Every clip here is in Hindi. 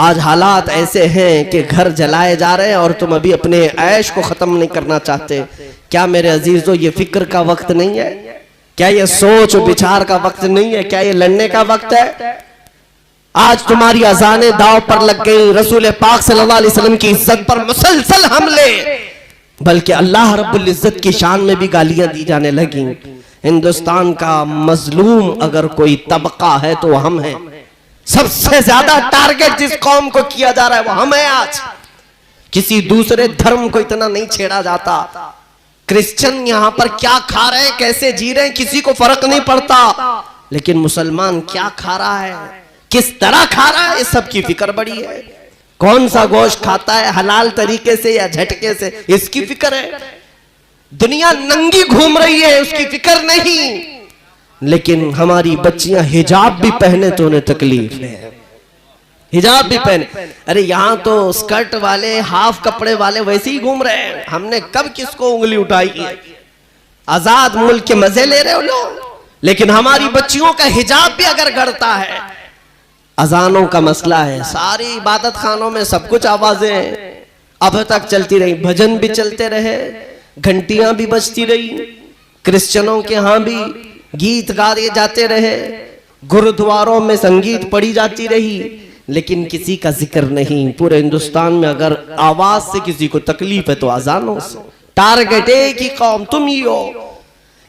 आज हालात ऐसे हैं कि घर जलाए जा रहे हैं और तुम अभी अपने ऐश को खत्म नहीं करना चाहते। क्या मेरे अजीजों ये फिक्र का वक्त नहीं है? क्या ये सोच विचार का वक्त नहीं है? क्या ये लड़ने का वक्त है? आज तुम्हारी अजानें दाव पर लग गई, रसूल पाक सल्लल्लाहु अलैहि वसल्लम की इज्जत पर मुसलसल हमले, बल्कि अल्लाह रब्बुल इज्जत की शान में भी गालियां दी जाने लगी। हिंदुस्तान का मजलूम अगर कोई तबका है तो हम हैं। सबसे ज्यादा टारगेट जिस कौम को किया जा रहा है वो हम हैं। आज किसी दूसरे धर्म को इतना नहीं छेड़ा जाता। क्रिश्चियन यहाँ पर क्या खा रहे हैं, कैसे जी रहे हैं, किसी को फर्क नहीं पड़ता, लेकिन मुसलमान क्या खा रहा है, किस तरह खा रहा है, इस सब की फिक्र बड़ी है। कौन सा गोश्त खाता है, हलाल तरीके से या झटके से, इसकी फिक्र है। दुनिया नंगी घूम रही है, उसकी फिक्र नहीं। लेकिन हमारी बच्चियां हिजाब भी पहने तो उन्हें तकलीफ है। हिजाब भी पहने, अरे यहाँ तो स्कर्ट वाले, हाफ कपड़े वाले वैसे ही घूम रहे हैं। हमने कब किसको उंगली उठाई है? आजाद मुल्क के मजे ले रहे हो लोग, लेकिन हमारी बच्चियों का हिजाब भी अगर गड़ता है। अजानों का मसला है, सारी इबादत खानों में सब कुछ आवाजें अब तक चलती रही, भजन भी चलते रहे, घंटियां भी बजती रही, क्रिश्चियनों के यहाँ भी गीत गाए जाते रहे, गुरुद्वारों में संगीत पढ़ी जाती रही, लेकिन किसी का जिक्र नहीं। पूरे हिंदुस्तान में अगर आवाज से किसी को तकलीफ है तो अजानों से। टारगेट है कि कौम तुम ही हो।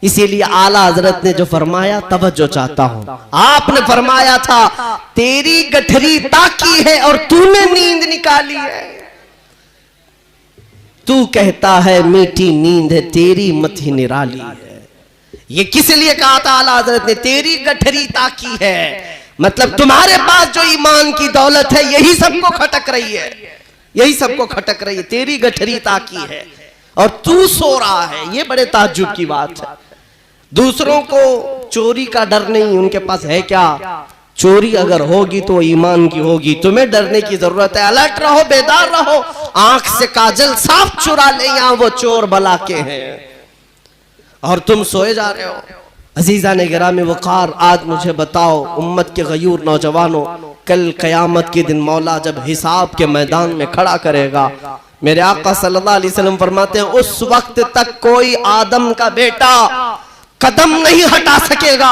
इसीलिए आला हजरत ने जो फरमाया, तवज्जो चाहता हूं, आपने फरमाया था तेरी गठरी ताकी है और तूने नींद निकाली है। तू कहता है मीठी नींद है, तेरी मथी निराली है। ये किस लिए कहा था आला हजरत ने? तेरी गठरी ताकी है, मतलब तुम्हारे पास जो ईमान की दौलत है यही सबको खटक रही है, यही सबको खटक रही है। तेरी गठरी ताकी है और तू सो रहा है। ये बड़े ताज्जुब की बात है। दूसरों को चोरी का डर नहीं, उनके पास है क्या? चोरी अगर होगी तो ईमान की होगी। तुम्हें डरने की जरूरत है। अलर्ट रहो, बेदार रहो। आंख से काजल साफ चुरा ले, यहां वो चोर भला के हैं और तुम सोए जा रहे हो। अजीजा ने गिरामी वक़ार, आज मुझे बताओ उम्मत के गयूर नौजवानों, कल क़यामत के दिन मौला जब हिसाब के मैदान में खड़ा करेगा, मेरे आका सल्लल्लाहु अलैहि वसल्लम फरमाते हैं उस वक्त तक कोई आदम का बेटा कदम नहीं हटा सकेगा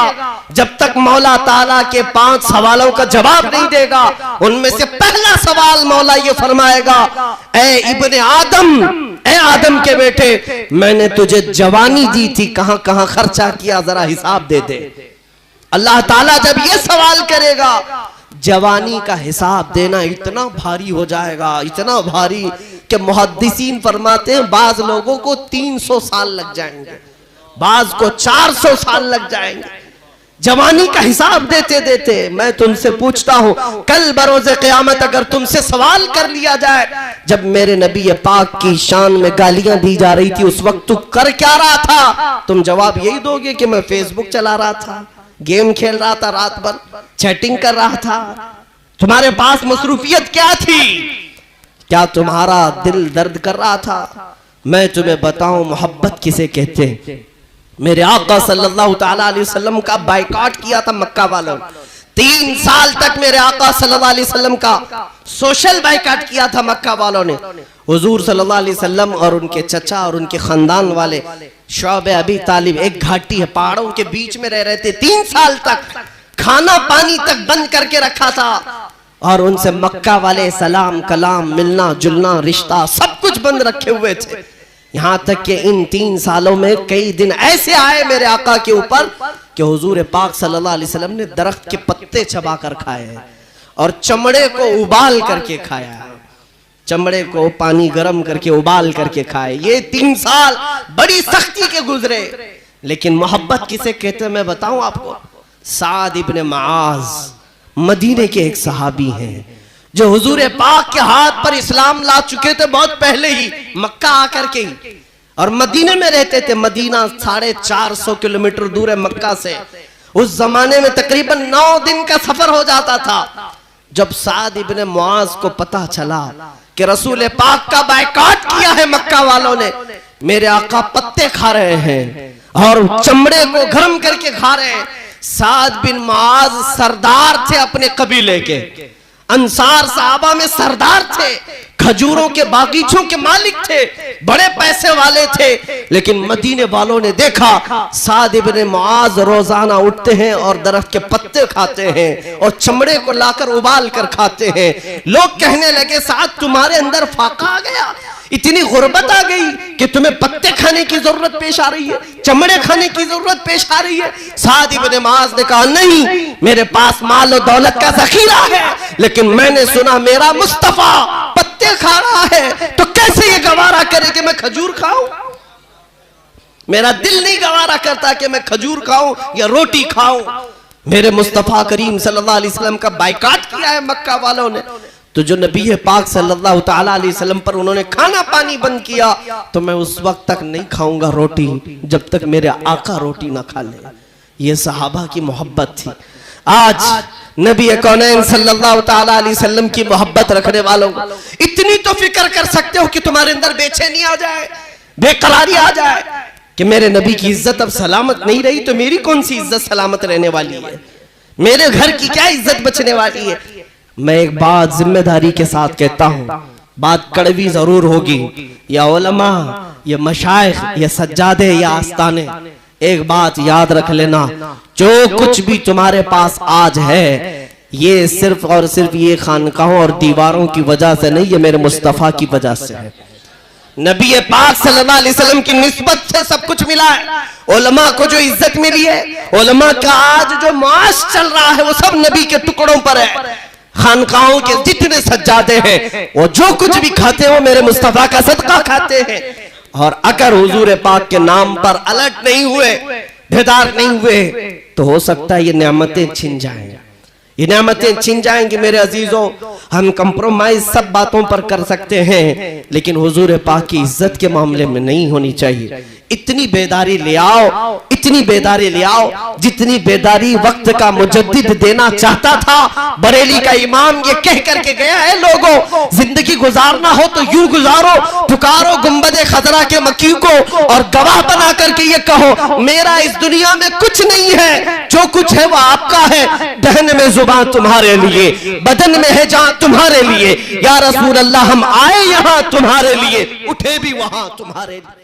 जब तक मौला ताला के 5 सवालों का जवाब नहीं देगा। उनमें से पहला सवाल मौला ये फरमाएगा, ए इब्ने आदम, ए आदम के बेटे, मैंने तुझे जवानी दी थी, कहां कहां खर्चा किया, जरा हिसाब दे दे। अल्लाह ताला जब ये सवाल करेगा, जवानी का हिसाब देना इतना भारी हो जाएगा, इतना भारी कि मुहद्दिसीन फरमाते हैं बाज लोगों को 300 साल लग जाएंगे, बाज को 400 साल लग जाएंगे जवानी का हिसाब देते देते। मैं तुमसे पूछता हूं, कल बरोज़े क़यामत अगर तुमसे सवाल कर लिया जाए, जब मेरे नबी पाक की शान में गालियां दी जा रही थी उस वक्त तू कर क्या रहा था? तुम जवाब यही दोगे कि मैं फेसबुक चला रहा था, गेम खेल रहा था, रात भर चैटिंग कर रहा था। तुम्हारे पास मसरूफियत क्या थी? क्या तुम्हारा दिल दर्द कर रहा था? मैं तुम्हें बताऊं मोहब्बत किसे कहते हैं। मेरे आका सल्लल्लाहु ताला अलैहि वसल्लम का बायकॉट किया था मक्का वालों ने। 3 साल तक मेरे आका सल्लल्लाहु अलैहि वसल्लम का सोशल बायकॉट किया था मक्का वालों ने। हुजूर सल्लल्लाहु अलैहि वसल्लम और उनके चचा और उनके खानदान वाले शौबे अबी तालिब एक घाटी है, पहाड़ों के बीच में रह रहे थे। 3 साल तक खाना पानी तक बंद करके रखा था और उनसे मक्का वाले सलाम कलाम, मिलना जुलना, रिश्ता सब कुछ बंद रखे हुए थे। यहां तक कि इन 3 सालों में कई दिन ऐसे आए मेरे आका के ऊपर कि हुजूर पाक सल्लल्लाहु अलैहि वसल्लम ने दरख्त के पत्ते चबा कर खाए हैं और चमड़े को उबाल करके खाया है, चमड़े को पानी गर्म करके उबाल करके खाए। ये 3 साल बड़ी सख्ती के गुजरे। लेकिन मोहब्बत किसे कहते हैं मैं बताऊं आपको। साद इब्ने मुआज मदीने के एक सहाबी हैं जो हुजूर पाक के हाथ पर इस्लाम ला चुके थे बहुत पहले ही, मक्का आकर के ही, और मदीने में रहते थे। मदीना 450 किलोमीटर दूर है मक्का से। उस जमाने में तकरीबन 9 दिन का सफर हो जाता था। जब साद इब्ने मुआज को पता चला कि रसूल पाक का बायकॉट किया है मक्का वालों ने, मेरे आका पत्ते खा रहे हैं और चमड़े को गर्म करके खा रहे हैं। साद बिन मुआज सरदार थे अपने कबीले के, अंसार साहबा में सरदार थे, खजूरों के बागीचों के मालिक थे, बड़े पैसे वाले थे। लेकिन मदीने वालों ने देखा साद इब्ने मुआज रोजाना उठते हैं और दरख्त के पत्ते खाते हैं और चमड़े को लाकर उबाल कर खाते हैं। लोग कहने लगे साद तुम्हारे अंदर फाका आ गया, इतनी गुर्बत आ गई कि तुम्हें पत्ते खाने की जरूरत पेश आ रही है, चमड़े खाने की जरूरत पेश आ रही है। साद इब्ने मुआज ने कहा नहीं, मेरे पास माल और दौलत का जखीरा है, लेकिन मैंने सुना मेरा मुस्तफा पत्ते खा रहा है, तो कैसे ये गवारा करे कि मैं खजूर खाऊं? मेरा दिल नहीं गवारा करता कि मैं खजूर खाऊं या रोटी खाऊं। मेरे मुस्तफा करीम सल्लल्लाहु अलैहि वसल्लम का बायकाट किया है मक्का वालों ने, तो जो नबी पाक सल्लल्लाहु ताला अलैहि वसल्लम पर उन्होंने खाना पानी बंद किया, तो मैं उस वक्त तक नहीं खाऊंगा रोटी जब तक मेरे आका रोटी ना खा ले। ये सहाबा की मोहब्बत थी। आज नबी कौनैन सल्लल्लाहु ताला अलैहि वसल्लम की मोहब्बत रखने वालों इतनी तो फिक्र कर सकते हो कि तुम्हारे अंदर बेचैनी आ जाए, बेकरारी आ जाए कि मेरे नबी की इज्जत अब सलामत नहीं रही, तो मेरी कौन सी इज्जत सलामत रहने वाली है? मेरे घर की क्या इज्जत बचने वाली है? मैं एक बात जिम्मेदारी के साथ कहता हूं, बात कड़वी जरूर होगी, या उलमा, या मशाइख, या सज्जादे, या आस्ताने, एक बात याद रख लेना, जो कुछ भी तुम्हारे पास आज है ये सिर्फ और सिर्फ ये खानकाहों और दीवारों की वजह से नहीं, ये मेरे मुस्तफा की वजह से है। नबी पाक सल्लल्लाहु अलैहि वसल्लम की निस्बत से सब कुछ मिला है। उलमा को जो इज्जत मिली है, उलमा का आज जो माश चल रहा है, वो सब नबी के टुकड़ों पर है। खानकाहों के जितने सज्जादे हैं वो जो कुछ भी खाते हैं वो मेरे मुस्तफा का सदका खाते हैं। और अगर हुजूर पाक के नाम पर अलर्ट नहीं हुए, बेदार नहीं हुए, तो हो सकता है ये नेमतें छिन जाएं, ये नेमतें छिन जाएंगी। मेरे अजीजों, हम कंप्रोमाइज सब बातों पर कर सकते हैं, लेकिन हुजूर पाक की इज्जत के मामले में नहीं होनी चाहिए। इतनी बेदारी ले आओ, इतनी बेदारी ले आओ जितनी बेदारी वक्त का मुजद्दिद देना चाहता था। बरेली का इमाम ये कह करके गया है, लोगों जिंदगी गुजारना हो तो यूं गुजारो, पुकारो गुंबदे खजरा के मकी को और गवाह बना करके ये कहो मेरा इस दुनिया में कुछ नहीं है, जो कुछ है वो आपका है। दहन में जुबान तुम्हारे लिए, बदन में है जान तुम्हारे लिए। या रसूल अल्लाह हम आए यहाँ तुम्हारे लिए, उठे भी वहां तुम्हारे लिए।